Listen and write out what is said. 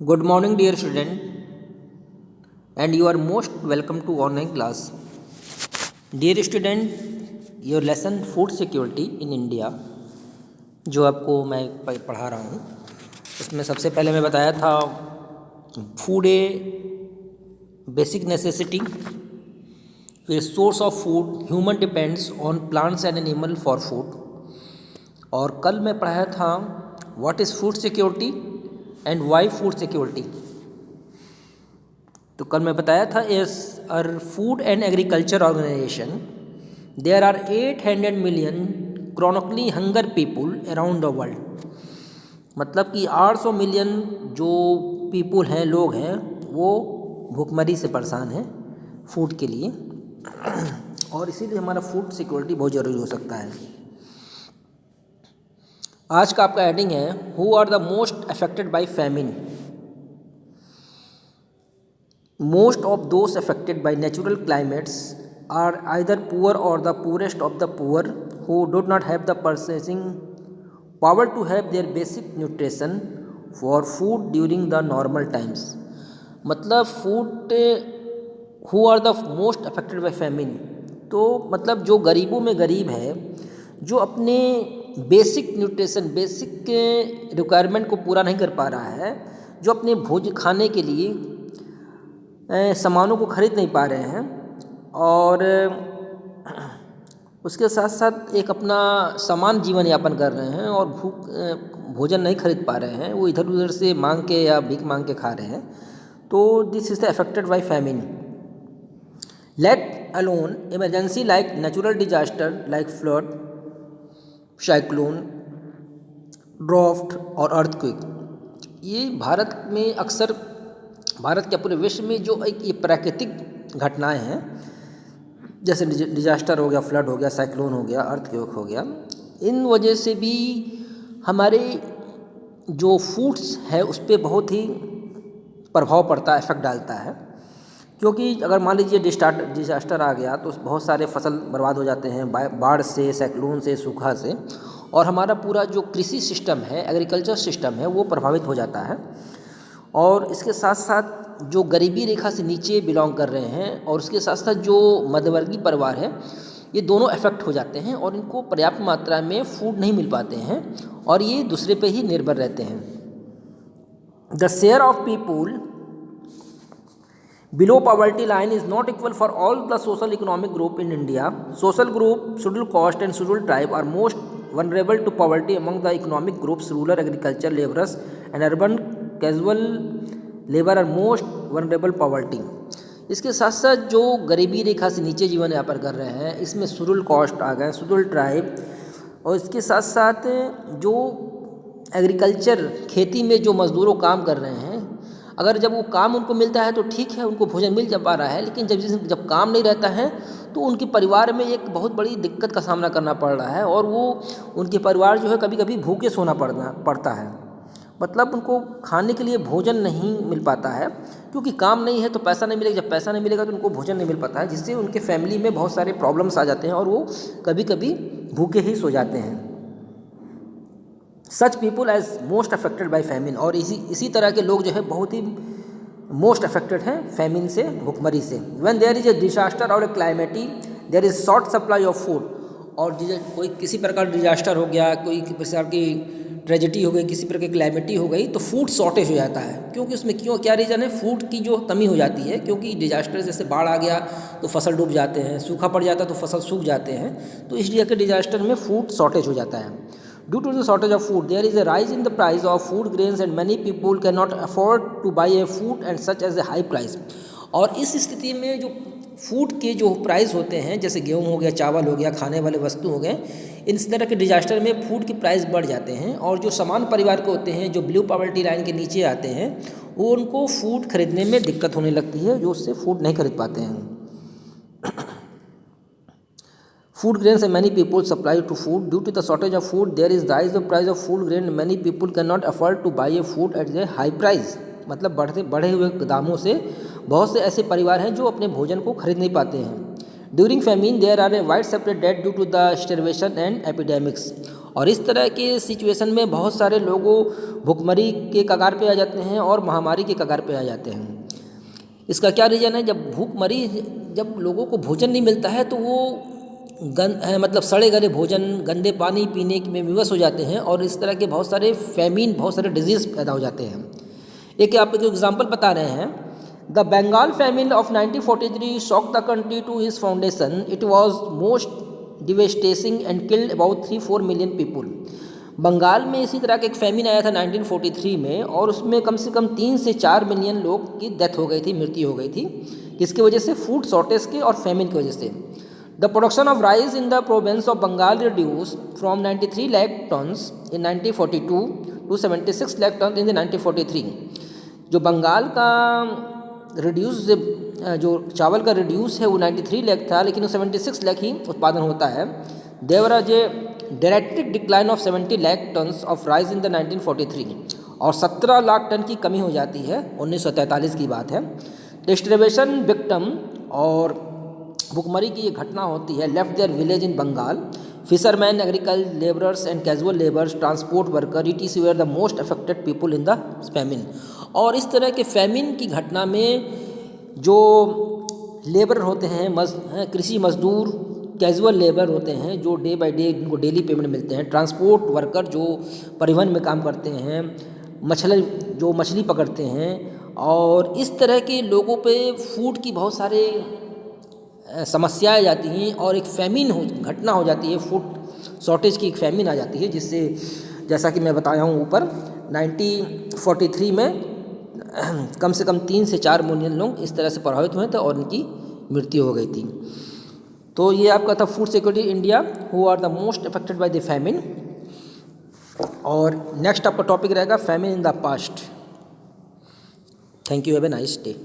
Good morning, dear student, and you are most welcome to online class. Dear student, your lesson food security in India जो आपको मैं पढ़ा रहा हूँ उसमें सबसे पहले मैं बताया था फूड ए बेसिक नेसेसिटी, फिर source of food human depends on plants and animal for food, और कल मैं पढ़ाया था what is food security and why food security. तो कल मैं बताया था as per food and agriculture organization there are 800 million chronically hunger people around the world. मतलब कि 800 मिलियन जो पीपुल हैं, लोग हैं, वो भूखमरी से परेशान हैं फूड के लिए, और इसीलिए हमारा फूड सिक्योरिटी बहुत ज़रूरी हो सकता है। आज का आपका हेडिंग है who are the most affected by famine. Most of those affected by natural climates are either poor or the poorest of the poor who do not have the purchasing power to have their basic nutrition for food during the normal times. मतलब food who are the most affected by famine, तो मतलब जो गरीबों में गरीब है, जो अपने बेसिक न्यूट्रिशन, बेसिक रिक्वायरमेंट को पूरा नहीं कर पा रहा है, जो अपने भोज खाने के लिए सामानों को खरीद नहीं पा रहे हैं, और उसके साथ साथ एक अपना समान जीवन यापन कर रहे हैं और भोजन नहीं खरीद पा रहे हैं, वो इधर उधर से मांग के या भीख मांग के खा रहे हैं, तो this is the affected by famine. Let alone emergency like natural disaster like flood, cyclone, draft और अर्थक्वेक। ये भारत में अक्सर, भारत के पूरे विश्व में जो एक ये प्राकृतिक घटनाएं हैं, जैसे डिजास्टर हो गया, फ्लड हो गया, साइक्लोन हो गया, अर्थक्वेक हो गया, इन वजह से भी हमारे जो फूड्स है उस पर बहुत ही प्रभाव पड़ता है, इफेक्ट डालता है। क्योंकि अगर मान लीजिए डिजास्टर आ गया तो बहुत सारे फसल बर्बाद हो जाते हैं बाढ़ से, साइक्लोन से, सूखा से, और हमारा पूरा जो कृषि सिस्टम है, एग्रीकल्चर सिस्टम है, वो प्रभावित हो जाता है। और इसके साथ साथ जो गरीबी रेखा से नीचे बिलोंग कर रहे हैं और उसके साथ साथ जो मध्यवर्गीय परिवार है, ये दोनों इफेक्ट हो जाते हैं और इनको पर्याप्त मात्रा में फूड नहीं मिल पाते हैं और ये दूसरे पे ही निर्भर रहते हैं। The share of people below poverty line is not equal for all the social economic group in India. Social group, scheduled caste and scheduled tribe are most vulnerable to poverty among the economic groups. Rural agriculture laborers and urban casual labor are most vulnerable poverty. इसके साथ साथ जो गरीबी रेखा से नीचे जीवन यापन कर रहे हैं, इसमें शेड्यूल कास्ट आ गए, शेड्यूल ट्राइब, और इसके साथ साथ जो एग्रीकल्चर, खेती में जो मजदूरों काम कर रहे हैं, अगर जब वो काम उनको मिलता है तो ठीक है, उनको भोजन मिल जा पा रहा है, लेकिन जब काम नहीं रहता है तो उनके परिवार में एक बहुत बड़ी दिक्कत का सामना करना पड़ रहा है, और वो उनके परिवार जो है कभी कभी भूखे सोना पड़ता है। मतलब उनको खाने के लिए भोजन नहीं मिल पाता है, क्योंकि काम नहीं है तो पैसा नहीं मिलेगा, जब पैसा नहीं मिलेगा तो उनको भोजन नहीं मिल पाता है, जिससे उनके फैमिली में बहुत सारे प्रॉब्लम्स आ जाते हैं और वो कभी कभी भूखे ही सो जाते हैं। Such people as most affected by famine, और इसी तरह के लोग जो है बहुत ही मोस्ट अफेक्टेड हैं फैमिन से, भुखमरी से। When there is a disaster or a calamity there is short supply of food, और कोई किसी प्रकार डिजास्टर हो गया, कोई प्रकार की ट्रेजेडी हो गई, किसी प्रकार की क्लाइमेटी हो गई, तो फूड शॉर्टेज हो जाता है। क्योंकि उसमें क्या रीज़न है, फूड की जो कमी हो जाती है, क्योंकि डिजास्टर जैसे बाढ़ आ गया तो फसल डूब जाते हैं, सूखा पड़ जाता है तो फसल सूख जाते हैं, तो इसलिए कि डिजास्टर में फूड शॉर्टेज हो जाता है। Due to the shortage of food, there is a rise in the price of food grains and many people cannot afford to buy a food and such as a high price. और इस स्थिति में जो food के जो price होते हैं, जैसे गेहूँ हो गया, चावल हो गया, खाने वाले वस्तु हो गए, इस तरह के डिजास्टर में फूड के प्राइस बढ़ जाते हैं, और जो समान परिवार के होते हैं, जो ब्लू पॉवर्टी लाइन के नीचे आते हैं, वो उनको फूड खरीदने में दिक्कत होने लगती है, जो उससे फूड नहीं खरीद पाते हैं। Food grains and many people supply to food. Due to the shortage of food, there is rise of price of food grain. Many people cannot afford to buy a food at a high price. मतलब बढ़े हुए दामों से बहुत से ऐसे परिवार हैं जो अपने भोजन को खरीद नहीं पाते हैं। During famine, there are a wide separate death due to the starvation and epidemics. और इस तरह के सिचुएशन में बहुत सारे लोगों भुखमरी के कगार पे आ जाते हैं और महामारी के कगार पे आ जाते हैं। इसका क्या रीज़न है? जब लोगों को भोजन नहीं मिलता है तो वो मतलब सड़े गले भोजन, गंदे पानी पीने में विवश हो जाते हैं और इस तरह के बहुत सारे फैमिन, बहुत सारे डिजीज़ पैदा हो जाते हैं। एक आप एक एग्जाम्पल बता रहे हैं, the Bengal famine of 1943 shook the country to his foundation, it was most devastating and killed about 3-4 million people. Bengal में इसी तरह का एक फैमिन आया था 1943 में और उसमें कम से कम 3 से 4 मिलियन लोग की डेथ हो गई थी, मृत्यु हो गई थी। किसकी वजह से? फूड शॉर्टेज के और फैमिन की वजह से। The production of rice in the province of Bengal reduce from 93 lakh tons in 1942 to 76 lakh ton in 1943। जो बंगाल का रिड्यूस, जो चावल का रिड्यूस है वो 93 लाख था, लेकिन वो 76 लाख ही उत्पादन होता है। देवर आज ए directed decline of 70 lakh tons of rice in the 1943 और 17 लाख टन की कमी हो जाती है, 1943 की बात है। डिस्ट्रीब्यूशन विक्टम और भुखमरी की ये घटना होती है, left their village in Bengal, fisherman, agriculture labourers and casual labours, transport worker, it were the most affected people in the famine. और इस तरह के फैमिन की घटना में जो लेबर होते हैं, कृषि मजदूर, कैजुअल लेबर होते हैं जो डे बाय डे उनको डेली पेमेंट मिलते हैं, ट्रांसपोर्ट वर्कर जो परिवहन में काम करते हैं, मछली पकड़ते हैं, और इस तरह के लोगों पे फूड की बहुत सारे समस्याएं जाती हैं और एक घटना हो जाती है, फूड शॉर्टेज की एक फैमिन आ जाती है, जिससे जैसा कि मैं बताया हूँ ऊपर 1943 में कम से कम 3 से 4 मिलियन लोग इस तरह से प्रभावित हुए थे और उनकी मृत्यु हो गई थी। तो ये आपका था food security India, who are the most affected by the famine. और नेक्स्ट आपका टॉपिक रहेगा famine in the past. Thank you, have a nice day.